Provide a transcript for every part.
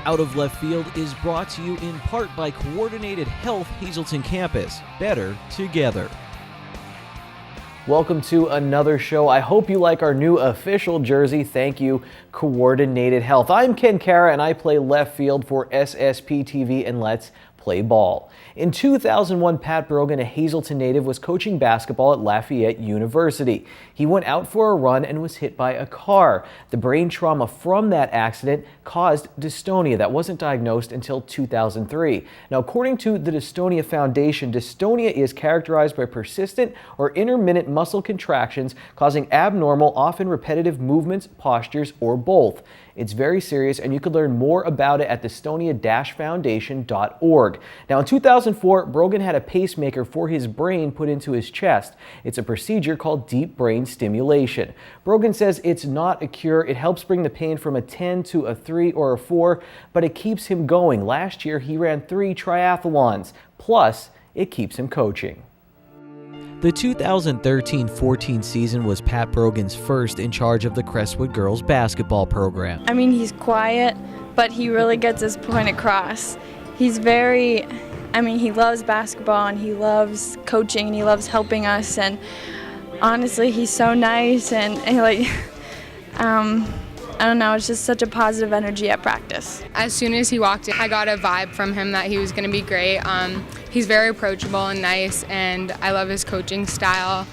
Out of Left Field is brought to you in part by Coordinated Health Hazleton Campus. Better together. Welcome to another show. I hope you like our new official jersey. Thank you, Coordinated Health. I'm Ken Cara, and I play left field for SSP TV, and let's play ball. In 2001, Pat Brogan, a Hazleton native, was coaching basketball at Lafayette University. He went out for a run and was hit by a car. The brain trauma from that accident caused dystonia that wasn't diagnosed until 2003. Now, according to the Dystonia Foundation, dystonia is characterized by persistent or intermittent muscle contractions causing abnormal, often repetitive movements, postures, or both. It's very serious, and you can learn more about it at dystonia-foundation.org. Now, in 2004, Brogan had a pacemaker for his brain put into his chest. It's a procedure called deep brain stimulation. Brogan says it's not a cure. It helps bring the pain from a 10 to a 3 or a 4, but it keeps him going. Last year, he ran 3 triathlons. Plus, it keeps him coaching. The 2013-14 season was Pat Brogan's first in charge of the Crestwood girls basketball program. I mean, he's quiet, but he really gets his point across. He's he loves basketball, and he loves coaching, and he loves helping us, and honestly, he's so nice, and I don't know, it's just such a positive energy at practice. As soon as he walked in, I got a vibe from him that he was going to be great. He's very approachable and nice, and I love his coaching style.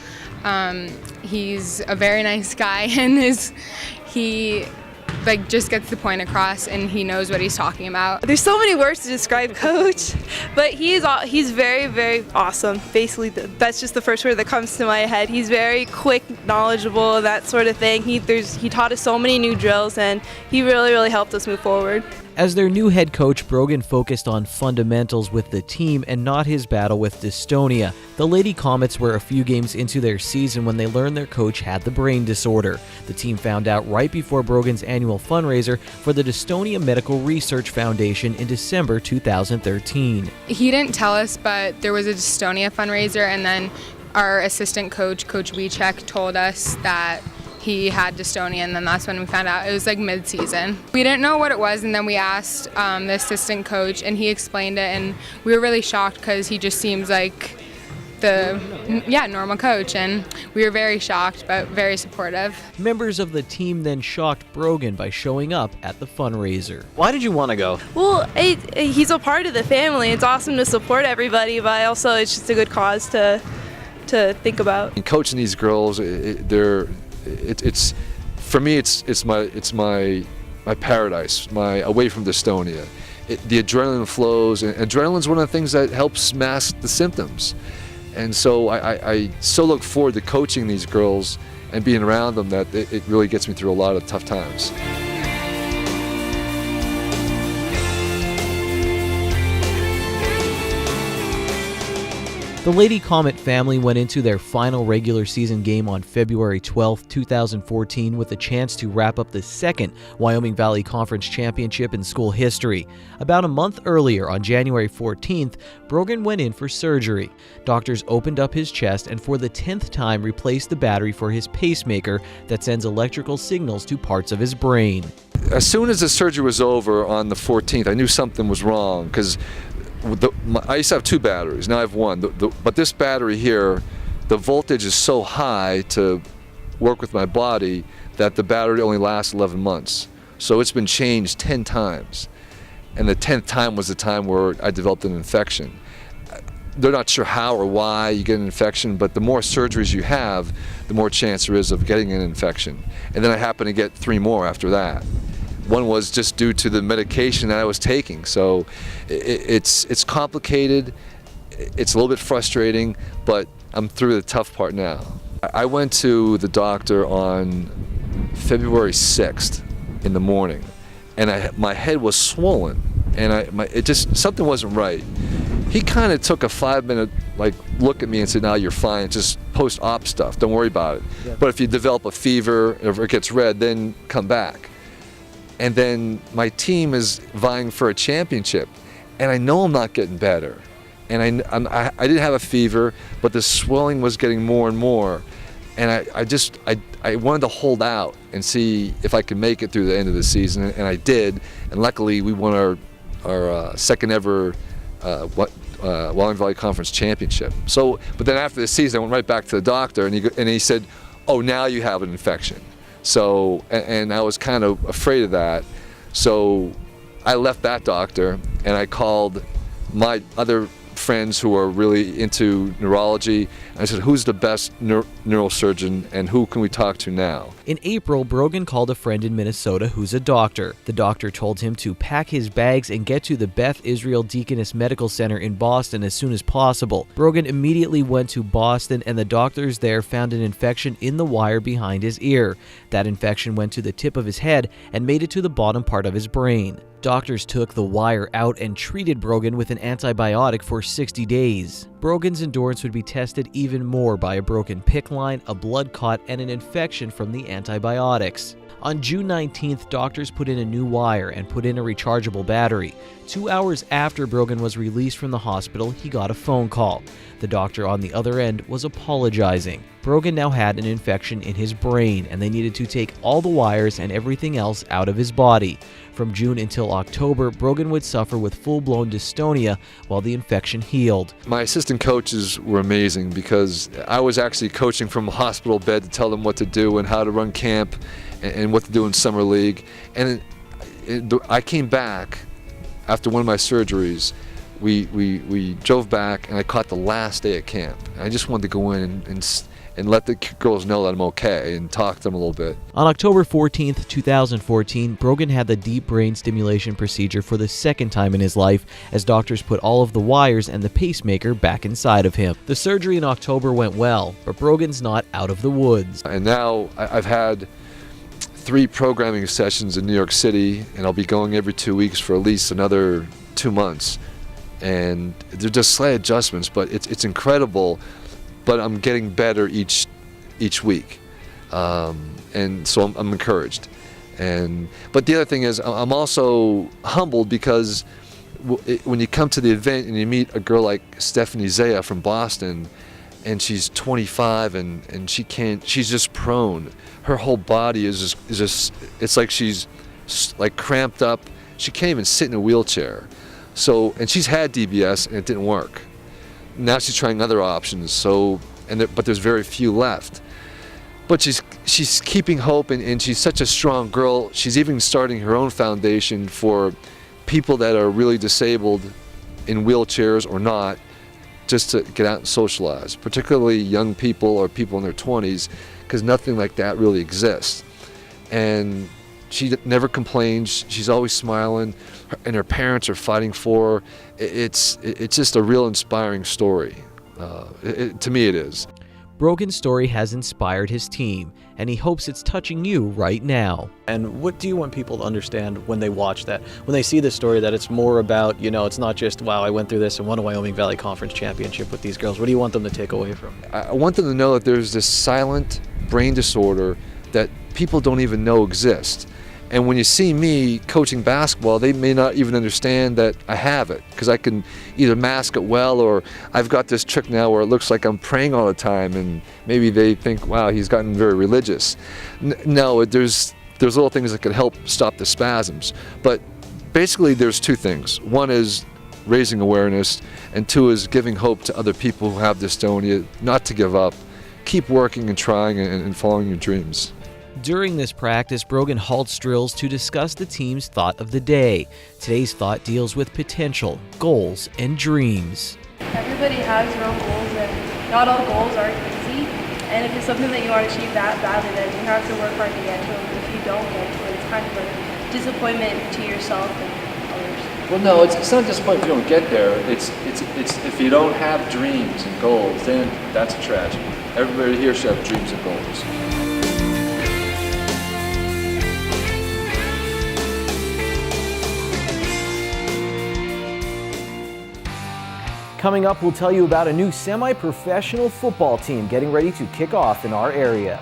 He's a very nice guy, and he just gets the point across, and he knows what he's talking about. There's so many words to describe Coach, but he's very, very awesome. Basically, that's just the first word that comes to my head. He's very quick, knowledgeable, that sort of thing. He taught us so many new drills, and he really, really helped us move forward. As their new head coach, Brogan focused on fundamentals with the team and not his battle with dystonia. The Lady Comets were a few games into their season when they learned their coach had the brain disorder. The team found out right before Brogan's annual fundraiser for the Dystonia Medical Research Foundation in December 2013. He didn't tell us, but there was a dystonia fundraiser, and then our assistant coach, Coach Wiechek, told us that he had dystonia, and then that's when we found out. It was like mid-season. We didn't know what it was, and then we asked the assistant coach, and he explained it, and we were really shocked because he just seems like the normal coach, and we were very shocked but very supportive. Members of the team then shocked Brogan by showing up at the fundraiser. Why did you want to go? Well, he's a part of the family. It's awesome to support everybody, but also it's just a good cause to think about. And coaching these girls, it's for me, it's my paradise, my away from dystonia. The adrenaline flows, and adrenaline's one of the things that helps mask the symptoms. And so I so look forward to coaching these girls and being around them that it really gets me through a lot of tough times. The Lady Comet family went into their final regular season game on February 12, 2014 with a chance to wrap up the second Wyoming Valley Conference Championship in school history. About a month earlier, on January 14th, Brogan went in for surgery. Doctors opened up his chest and for the 10th time replaced the battery for his pacemaker that sends electrical signals to parts of his brain. As soon as the surgery was over on the 14th, I knew something was wrong because I used to have 2 batteries, now I have 1, but this battery here, the voltage is so high to work with my body that the battery only lasts 11 months. So it's been changed 10 times, and the 10th time was the time where I developed an infection. They're not sure how or why you get an infection, but the more surgeries you have, the more chance there is of getting an infection. And then I happened to get 3 more after that. One was just due to the medication that I was taking. So it's complicated, it's a little bit frustrating, but I'm through the tough part now. I went to the doctor on February 6th in the morning, and my head was swollen, and something wasn't right. He kind of took a 5-minute look at me and said, "No, you're fine. It's just post-op stuff. Don't worry about it. Yeah. But if you develop a fever, if it gets red, then come back." And then my team is vying for a championship, and I know I'm not getting better. And I didn't have a fever, but the swelling was getting more and more. And I wanted to hold out and see if I could make it through the end of the season, and I did. And luckily, we won our second ever Wyoming Valley Conference championship. So, but then after the season, I went right back to the doctor, and he said, "Oh, now you have an infection." So, and I was kind of afraid of that. So, I left that doctor, and I called my other friends who are really into neurology. I said, who's the best neurosurgeon and who can we talk to now? In April, Brogan called a friend in Minnesota who's a doctor. The doctor told him to pack his bags and get to the Beth Israel Deaconess Medical Center in Boston as soon as possible. Brogan immediately went to Boston, and the doctors there found an infection in the wire behind his ear. That infection went to the tip of his head and made it to the bottom part of his brain. Doctors took the wire out and treated Brogan with an antibiotic for 60 days. Brogan's endurance would be tested even more by a broken PICC line, a blood clot, and an infection from the antibiotics. On June 19th, doctors put in a new wire and put in a rechargeable battery. 2 hours after Brogan was released from the hospital, he got a phone call. The doctor on the other end was apologizing. Brogan now had an infection in his brain, and they needed to take all the wires and everything else out of his body. From June until October, Brogan would suffer with full-blown dystonia while the infection healed. My assistant coaches were amazing because I was actually coaching from a hospital bed to tell them what to do and how to run camp and what to do in summer league. And I came back after one of my surgeries. We drove back, and I caught the last day at camp. And I just wanted to go in and let the girls know that I'm okay and talk to them a little bit. On October 14th, 2014, Brogan had the deep brain stimulation procedure for the second time in his life as doctors put all of the wires and the pacemaker back inside of him. The surgery in October went well, but Brogan's not out of the woods. And now I've had 3 programming sessions in New York City, and I'll be going every 2 weeks for at least another 2 months. And they're just slight adjustments, but it's incredible. But I'm getting better each week, and so I'm encouraged. But the other thing is, I'm also humbled because when you come to the event and you meet a girl like Stephanie Zaya from Boston, and she's 25 and she's just prone. Her whole body is just it's like she's like cramped up. She can't even sit in a wheelchair. So, and she's had DBS and it didn't work. Now she's trying other options. But there's very few left. But she's keeping hope, and she's such a strong girl. She's even starting her own foundation for people that are really disabled, in wheelchairs or not, just to get out and socialize, particularly young people or people in their 20s, because nothing like that really exists. And she never complains. She's always smiling, and her parents are fighting for her. It's just a real inspiring story. To me, it is. Brogan's story has inspired his team, and he hopes it's touching you right now. And what do you want people to understand when they watch that, when they see this story, that it's more about, it's not just, wow, I went through this and won a Wyoming Valley Conference championship with these girls. What do you want them to take away from it? I want them to know that there's this silent brain disorder that people don't even know exists. And when you see me coaching basketball, they may not even understand that I have it, because I can either mask it well, or I've got this trick now where it looks like I'm praying all the time, and maybe they think, wow, he's gotten very religious. No, there's little things that can help stop the spasms. But basically there's 2 things. One is raising awareness, and 2 is giving hope to other people who have dystonia, not to give up. Keep working and trying and following your dreams. During this practice, Brogan halts drills to discuss the team's thought of the day. Today's thought deals with potential, goals, and dreams. Everybody has their own goals, and not all goals are easy. And if it's something that you want to achieve that badly, then you have to work hard to get to it. If you don't get to it, it's kind of a disappointment to yourself and others. Well, no, it's not disappointing if you don't get there. It's if you don't have dreams and goals, then that's a tragedy. Everybody here should have dreams and goals. Coming up, we'll tell you about a new semi-professional football team getting ready to kick off in our area.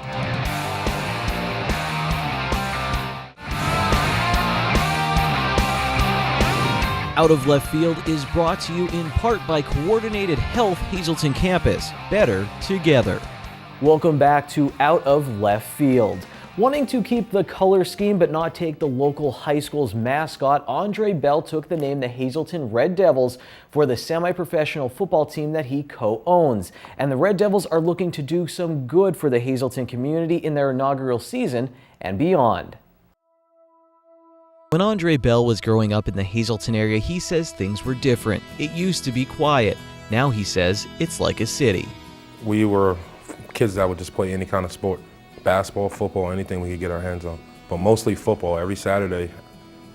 Out of Left Field is brought to you in part by Coordinated Health Hazleton Campus. Better together. Welcome back to Out of Left Field. Wanting to keep the color scheme but not take the local high school's mascot, Andre Bell took the name the Hazleton Red Devils for the semi-professional football team that he co-owns. And the Red Devils are looking to do some good for the Hazleton community in their inaugural season and beyond. When Andre Bell was growing up in the Hazleton area, he says things were different. It used to be quiet. Now he says it's like a city. We were kids that would just play any kind of sport. Basketball, football, anything we could get our hands on. But mostly football. Every Saturday,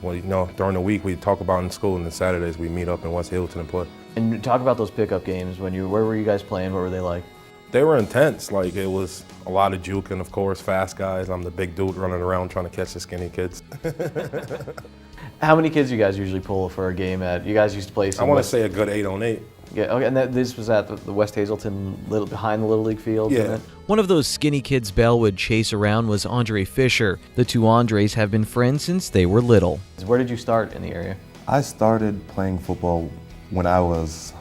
well, during the week we talk about in school, and then Saturdays we meet up in West Hazleton and play. And talk about those pickup games. Where were you guys playing? What were they like? They were intense. Like, it was a lot of juking, of course, fast guys. I'm the big dude running around trying to catch the skinny kids. How many kids you guys usually pull for a game at? You guys used to play some... I want to say a good 8 on 8. Yeah, okay, and this was at the West Hazleton, behind the Little League field? Yeah. One of those skinny kids Bell would chase around was Andre Fisher. The two Andres have been friends since they were little. Where did you start in the area? I started playing football when I was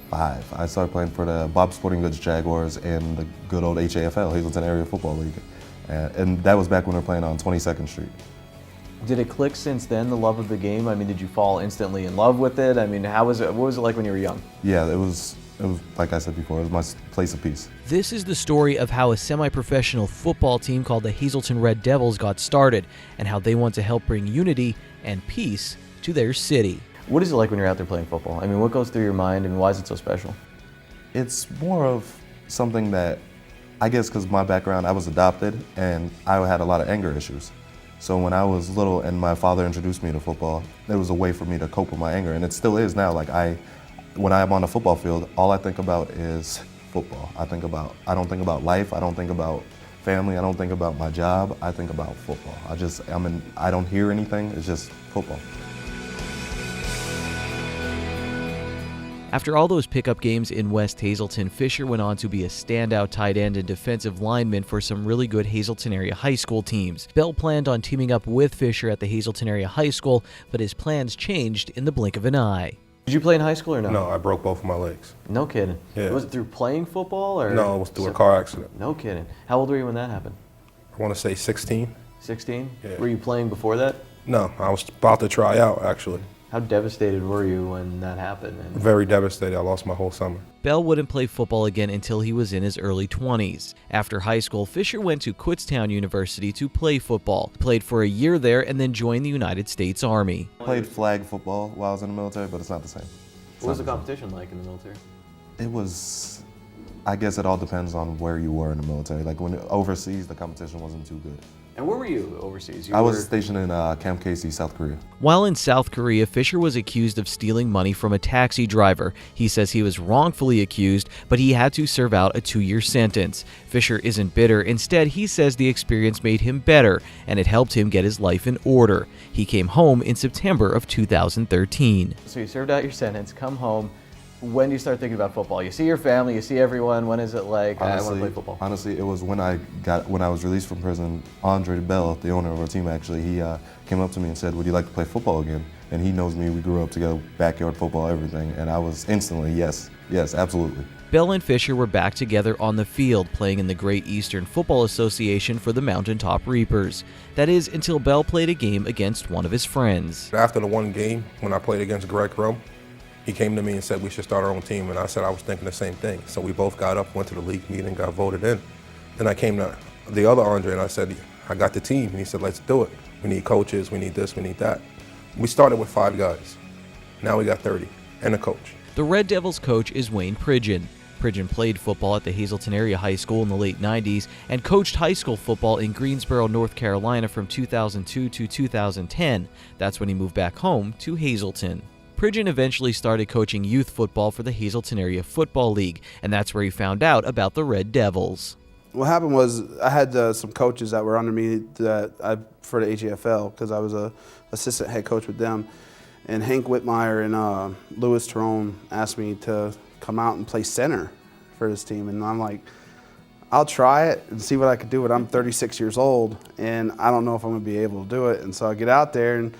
5. I started playing for the Bob Sporting Goods Jaguars and the good old HAFL, Hazleton Area Football League. And that was back when we were playing on 22nd Street. Did it click since then, the love of the game? I mean, did you fall instantly in love with it? I mean, what was it like when you were young? Yeah, it was like I said before, it was my place of peace. This is the story of how a semi-professional football team called the Hazleton Red Devils got started and how they want to help bring unity and peace to their city. What is it like when you're out there playing football? I mean, what goes through your mind and why is it so special? It's more of something that, I guess because my background, I was adopted and I had a lot of anger issues. So when I was little and my father introduced me to football, there was a way for me to cope with my anger, and it still is now. Like, when I'm on the football field, all I think about is football. I don't think about life, I don't think about family, I don't think about my job, I think about football. I don't hear anything, it's just football. After all those pickup games in West Hazleton, Fisher went on to be a standout tight end and defensive lineman for some really good Hazleton area high school teams. Bell planned on teaming up with Fisher at the Hazleton area high school, but his plans changed in the blink of an eye. Did you play in high school or no? No, I broke both of my legs. No kidding. Yeah. Was it through playing football or? No, it was through a car accident. No kidding. How old were you when that happened? I want to say 16. 16? Yeah. Were you playing before that? No, I was about to try out, actually. How devastated were you when that happened? Very devastated. I lost my whole summer. Bell wouldn't play football again until he was in his early 20s. After high school, Fisher went to Kutztown University to play football. Played for a year there and then joined the United States Army. Played flag football while I was in the military, but it's not the same. What was the competition like in the military? It was, I guess it all depends on where you were in the military. Like, when overseas, the competition wasn't too good. And where were you overseas? I was stationed in Camp Casey, South Korea. While in South Korea, Fisher was accused of stealing money from a taxi driver. He says he was wrongfully accused, but he had to serve out a 2-year sentence. Fisher isn't bitter. Instead, he says the experience made him better, and it helped him get his life in order. He came home in September of 2013. So you served out your sentence, come home. When do you start thinking about football? You see your family, you see everyone. When is it like, I want to play football? Honestly, it was when I was released from prison. Andre Bell, the owner of our team, actually, he came up to me and said, would you like to play football again? And he knows me, we grew up together, backyard football, everything. And I was instantly, yes, absolutely. Bell and Fisher were back together on the field, playing in the Great Eastern Football Association for the Mountaintop Reapers. That is, until Bell played a game against one of his friends. After the one game, when I played against Greg Crum, he came to me and said we should start our own team, and I said I was thinking the same thing. So we both got up, went to the league meeting, got voted in. Then I came to the other Andre and I said, I got the team. And he said, let's do it. We need coaches, we need this, we need that. We started with 5 guys. Now we got 30, and a coach. The Red Devils coach is Wayne Pridgeon. Pridgeon played football at the Hazleton Area High School in the late 90s and coached high school football in Greensboro, North Carolina from 2002 to 2010. That's when he moved back home to Hazleton. Pridgeon eventually started coaching youth football for the Hazleton Area Football League, and that's where he found out about the Red Devils. What happened was I had some coaches that were under me for the HAFL because I was a assistant head coach with them. And Hank Whitmire and Louis Terone asked me to come out and play center for this team. And I'm like, I'll try it and see what I can do, but I'm 36 years old, and I don't know if I'm going to be able to do it. And so I get out there, and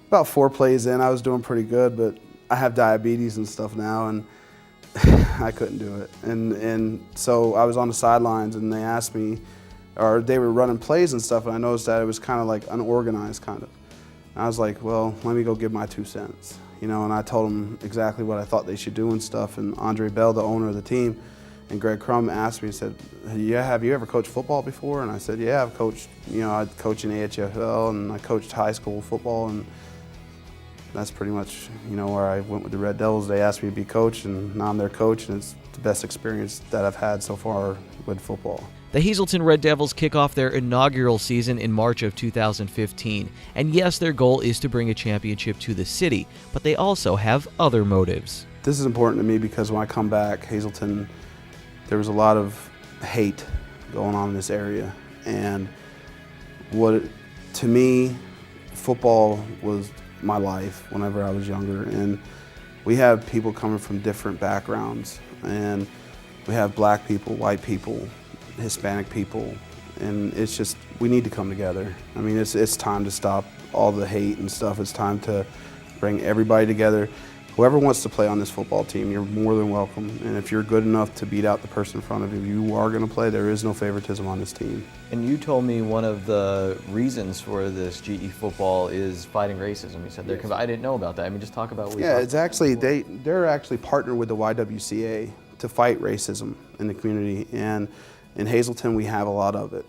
about 4 plays in, I was doing pretty good, but I have diabetes and stuff now, and I couldn't do it. And so I was on the sidelines and they asked me, or they were running plays and stuff, and I noticed that it was kind of like unorganized kind of. And I was like, well, let me go give my 2 cents. And I told them exactly what I thought they should do and stuff. And Andre Bell, the owner of the team, and Greg Crum asked me, he said, yeah, have you ever coached football before? And I said, yeah, I've coached, I'd coached in AHFL and I coached high school football, and that's pretty much, where I went with the Red Devils. They asked me to be coach, and now I'm their coach, and it's the best experience that I've had so far with football. The Hazleton Red Devils kick off their inaugural season in March of 2015, and yes, their goal is to bring a championship to the city, but they also have other motives. This is important to me because when I come back, Hazleton, there was a lot of hate going on in this area, and to me, football was my life whenever I was younger, and we have people coming from different backgrounds, and we have black people, white people, Hispanic people, and it's just, we need to come together. I mean, it's time to stop all the hate and stuff. It's time to bring everybody together. Whoever wants to play on this football team, you're more than welcome. And if you're good enough to beat out the person in front of you, you are going to play. There is no favoritism on this team. And you told me one of the reasons for this GE football is fighting racism. You said they're I didn't know about that. I mean, just talk about what it's actually, they're actually partnered with the YWCA to fight racism in the community. And in Hazleton, we have a lot of it.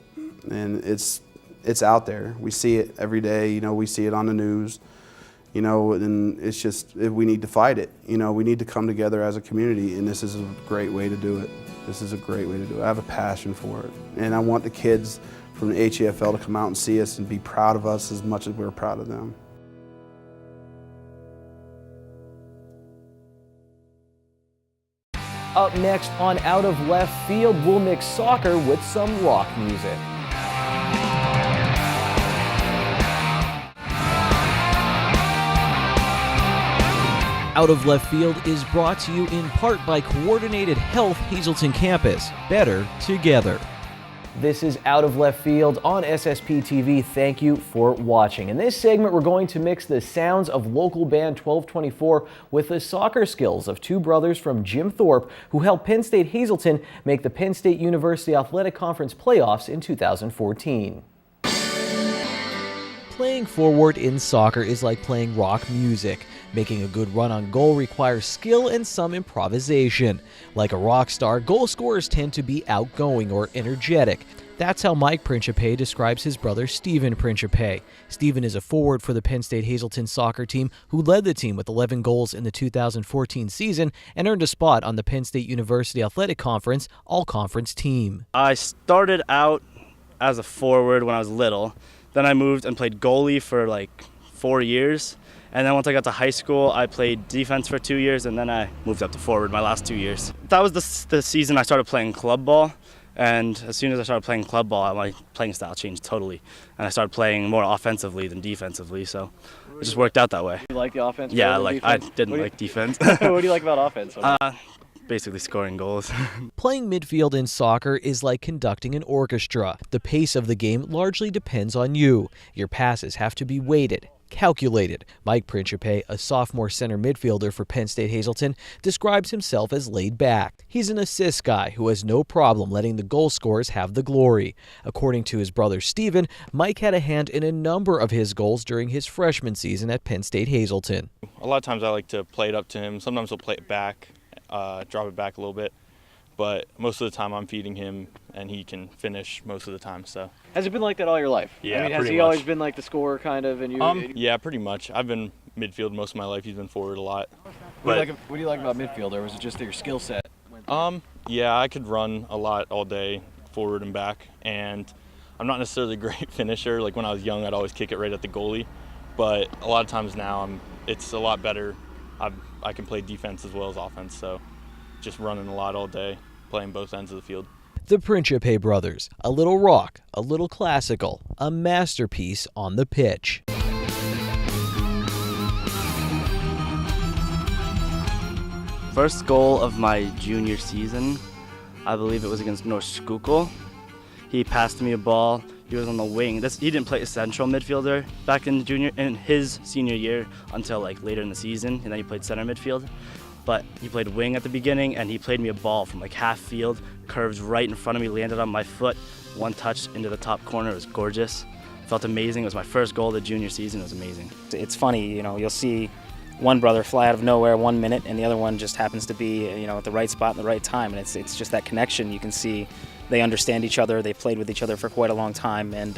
And it's out there. We see it every day. We see it on the news. And it's just, we need to fight it. We need to come together as a community, and this is a great way to do it. This is a great way to do it. I have a passion for it. And I want the kids from the HEFL to come out and see us and be proud of us as much as we're proud of them. Up next on Out of Left Field, we'll mix soccer with some rock music. Out of Left Field is brought to you in part by Coordinated Health Hazleton Campus. Better together. This is Out of Left Field on SSP TV. Thank you for watching. In this segment, we're going to mix the sounds of local band 1224 with the soccer skills of 2 brothers from Jim Thorpe, who helped Penn State Hazleton make the Penn State University Athletic Conference playoffs in 2014. Playing forward in soccer is like playing rock music. Making a good run on goal requires skill and some improvisation. Like a rock star, goal scorers tend to be outgoing or energetic. That's how Mike Principe describes his brother Steven Principe. Steven is a forward for the Penn State Hazleton soccer team who led the team with 11 goals in the 2014 season and earned a spot on the Penn State University Athletic Conference All-Conference team. I started out as a forward when I was little. Then I moved and played goalie for like 4 years. And then once I got to high school, I played defense for 2 years, and then I moved up to forward my last 2 years. That was the season I started playing club ball. And as soon as I started playing club ball, my playing style changed totally. And I started playing more offensively than defensively, so it just worked out that way. You like the offense? Yeah, I didn't like defense. What do you like about offense? Basically scoring goals. Playing midfield in soccer is like conducting an orchestra. The pace of the game largely depends on you. Your passes have to be weighted, calculated. Mike Principe, a sophomore center midfielder for Penn State Hazleton, describes himself as laid back. He's an assist guy who has no problem letting the goal scorers have the glory. According to his brother Steven, Mike had a hand in a number of his goals during his freshman season at Penn State Hazleton. A lot of times I like to play it up to him. Sometimes he'll play it back, drop it back a little bit. But most of the time I'm feeding him, and he can finish most of the time. So has it been like that all your life? Yeah, I mean, has he always been like the scorer kind of? And you? Yeah, pretty much. I've been midfield most of my life. He's been forward a lot. What do you like about midfield, or was it just your skill set? Yeah, I could run a lot all day, forward and back, and I'm not necessarily a great finisher. Like when I was young, I'd always kick it right at the goalie, but a lot of times now it's a lot better. I can play defense as well as offense, so just running a lot all day, playing both ends of the field. The Principe brothers, a little rock, a little classical, a masterpiece on the pitch. First goal of my junior season, I believe it was against North Schuylkill. He passed me a ball. He was on the wing. He didn't play a central midfielder back in his senior year until like later in the season, and then he played center midfield. but he played wing at the beginning, and he played me a ball from like half field, curved right in front of me, landed on my foot, one touch into the top corner. It was gorgeous. Felt amazing. It was my first goal of the junior season. It was amazing. It's funny, you know, you'll see one brother fly out of nowhere 1 minute, and the other one just happens to be, you know, at the right spot at the right time, and it's just that connection. You can see they understand each other. They played with each other for quite a long time, and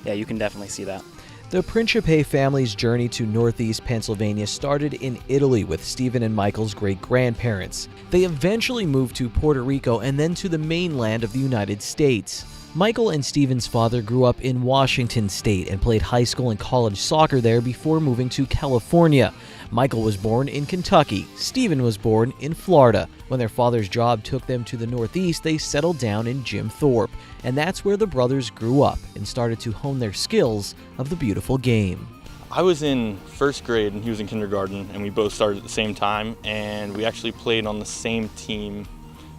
yeah, you can definitely see that. The Principe family's journey to Northeast Pennsylvania started in Italy with Stephen and Michael's great-grandparents. They eventually moved to Puerto Rico and then to the mainland of the United States. Michael and Stephen's father grew up in Washington State and played high school and college soccer there before moving to California. Michael was born in Kentucky. Stephen was born in Florida. When their father's job took them to the Northeast, they settled down in Jim Thorpe, and that's where the brothers grew up and started to hone their skills of the beautiful game. I was in first grade and he was in kindergarten, and we both started at the same time, and we actually played on the same team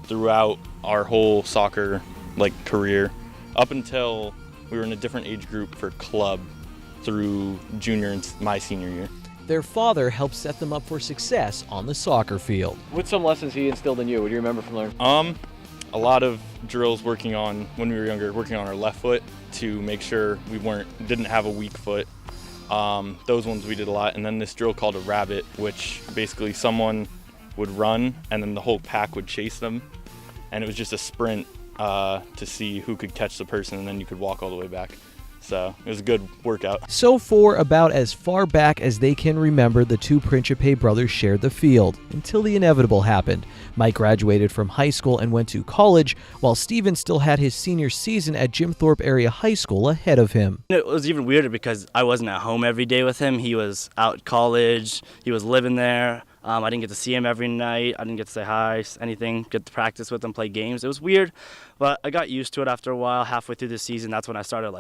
throughout our whole soccer career up until we were in a different age group for club through junior and my senior year. Their father helped set them up for success on the soccer field. What's some lessons he instilled in you? What do you remember from learning? A lot of drills working on, when we were younger, working on our left foot to make sure we didn't have a weak foot. Those ones we did a lot. And then this drill called a rabbit, which basically someone would run and then the whole pack would chase them. And it was just a sprint to see who could catch the person, and then you could walk all the way back. So it was a good workout. So for about as far back as they can remember, the two Principe brothers shared the field until the inevitable happened. Mike graduated from high school and went to college, while Stephen still had his senior season at Jim Thorpe Area High School ahead of him. It was even weirder because I wasn't at home every day with him. He was out at college. He was living there. I didn't get to see him every night. I didn't get to say hi, anything, get to practice with him, play games. It was weird, but I got used to it after a while. Halfway through the season, that's when I started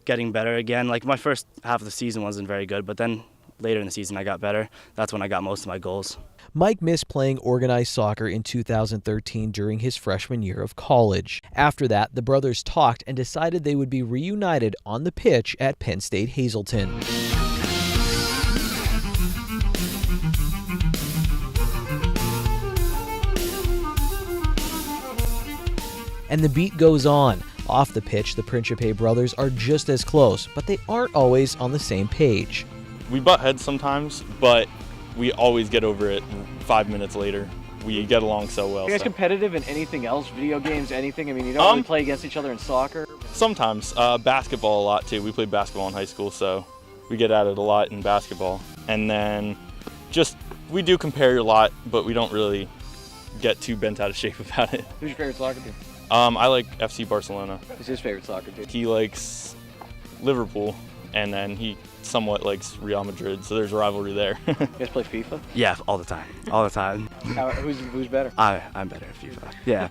getting better again. My first half of the season wasn't very good, but then later in the season I got better. That's when I got most of my goals. Mike missed playing organized soccer in 2013 during his freshman year of college. After that, the brothers talked and decided they would be reunited on the pitch at Penn State Hazleton. And the beat goes on. Off the pitch, the Principe brothers are just as close, but they aren't always on the same page. We butt heads sometimes, but we always get over it 5 minutes later. We get along so well. Are you guys competitive in anything else? Video games, anything? I mean, you don't really play against each other in soccer? Sometimes. Basketball a lot too. We played basketball in high school, so we get at it a lot in basketball. And then we do compare a lot, but we don't really get too bent out of shape about it. Who's your favorite soccer team? I like FC Barcelona. Who's his favorite soccer team? He likes Liverpool, and then he somewhat likes Real Madrid, so there's a rivalry there. You guys play FIFA? Yeah, all the time. All the time. Who's better? I'm better at FIFA. Yeah.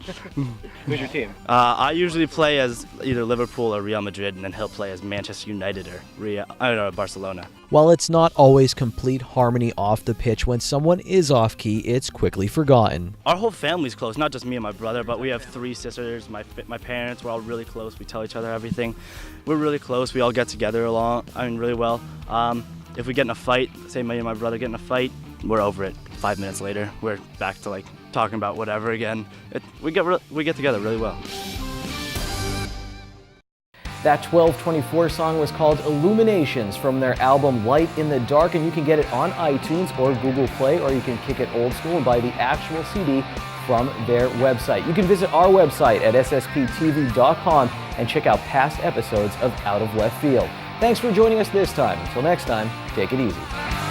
Who's your team? I usually play as either Liverpool or Real Madrid, and then he'll play as Manchester United or Barcelona. While it's not always complete harmony off the pitch, when someone is off key, it's quickly forgotten. Our whole family's close, not just me and my brother, but we have 3 sisters, my parents, we're all really close. We tell each other everything. We're really close. We all get together really well. If we get in a fight, say me and my brother get in a fight, we're over it. 5 minutes later, we're back to talking about whatever again. We get together really well. That 1224 song was called Illuminations from their album Light in the Dark, and you can get it on iTunes or Google Play, or you can kick it old school and buy the actual CD from their website. You can visit our website at ssptv.com and check out past episodes of Out of Left Field. Thanks for joining us this time. Until next time, take it easy.